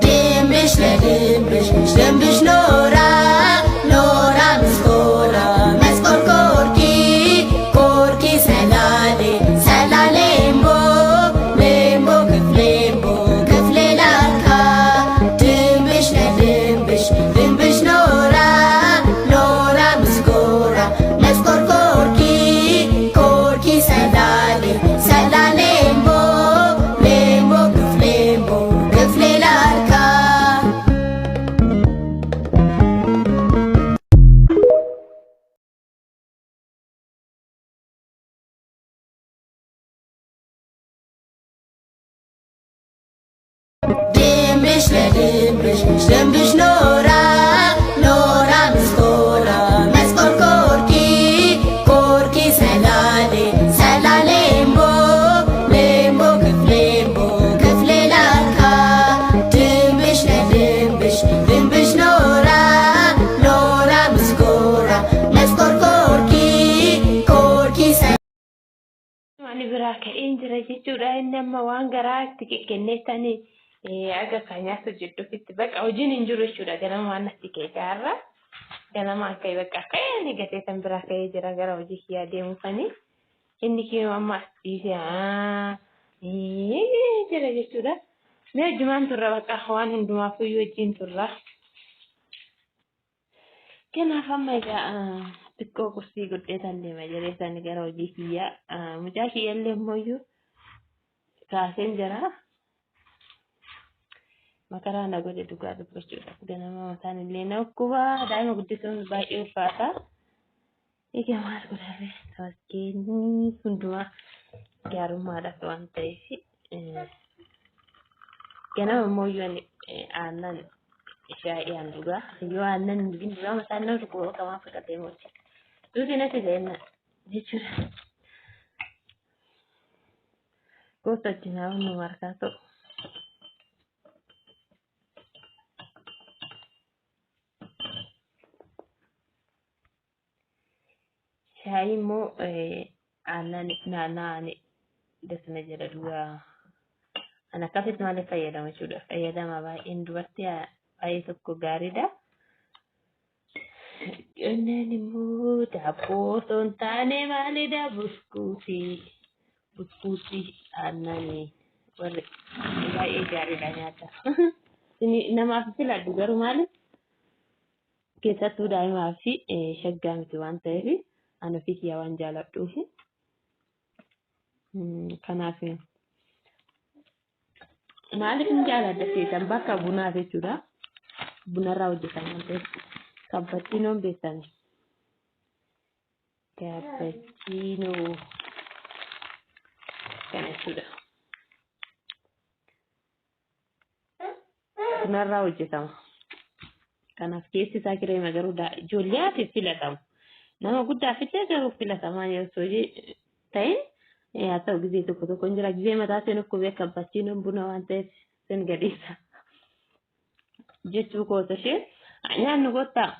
ድንብሽ ለድንብሽ ድንብሽ ኖራ ኖራ ምስኮራ መስኮር ኮርኪ ኮርኪ ሰላሌ ሰላሌ እምቦ ሌምቦ ክፍሌምቦ ክፍሌ ላካ ድንብሽ ለድንብሽ ድንብሽ ኖራ ኖራ ምስኮራ መስኮር ኮርኪ ኮርኪ ሰላሌ ሰላሌ እምቦ ሌምቦ ክፍሌምቦ ክፍሌ ላካ ድንብሽ ለድንብሽ ድንብሽ ኖራ ኖራ ምስኮራ መስኮር ኮርኪ ኮርኪ ሰላሌ ሰላሌ እምቦ ሌምቦ ክፍሌምቦ ክፍሌ ላካ ድንብሽ ለድንብሽ ድንብሽ ኖራ ኖራ ምስኮራ መስኮር ኮርኪ ኮርኪ Ani biraa ka'een jira jechuudha. Inni amma waan garaa itti kenneessanii aga keenyaatti jedhuufitti bakka hojiin hin jiru jechuudha. Ganama waan natti ka'e gaarra ganama akka bakka ka'ee gatee kan biraa ka'ee jira gara hojii kiyyaa deemuufanii inni kiyyoo amma as dhiisee jira jechuudha. Mee hojimaan turra bakka waan hundumaaf iyyuu hojiin turra. Kanaaf amma egaa xiqqoo kursii guddeetan deema jedhee isaanii gara hojii kiyyaa mucaa kiyyaallee immoo kaaseen jira. Makaraa na godhe dhugaa dubbachuudhaaf ganama mataan illee na dhukkuba daa'ima guddisuun baay'ee ulfaata. Egaa maal godharre tawaskeenii hundumaa gaarummaadhaaf waan ta'eef ganama immoo aannan shaayii dhugaa yoo aannan dhugin duraa mataan na dhukkuba kamaa fudhatee mooti. Duuti natti ta'enna jechuudha. Gosa wajjinaa hundu markaa ta'u. Shaayii immoo aannan naanna'anii dasna jedha dhugaa. Ana akkasitti maaliif fayyadama jechuudha. Fayyadama baay'een dubartii baay'ee tokko gaariidha. Kanneen immoo daabboo osoo hin taane maalidha buskuutii aannanii warri baay'ee gaariidha nyaata. Namaaf filadhu garuu maali keessattuu daa'imaa fi shaggaa miti waan ta'eef ana ofii kiyyaa waan jaaladhuuf kanaaf maaliif hin jaaladha seetan bakka bunaa jechuudha. Bunarraa hojjetan waan ta'eef cappuccinoon beekame. Cappuccino kana jechuudha. Bunarraa hojjetama. Kanaaf keessi isaa kireema garuu ijoolleef filatamu. Nama guddaaf illee garuu filatamaa yoo ta'e haa ta'u gizee tokko tokko hin jira. Gizee mataa seen akkuma cappuccinoon buna waan ta'eef sen gadhiisa. Jechuu koota ishee nyaannu goottaa.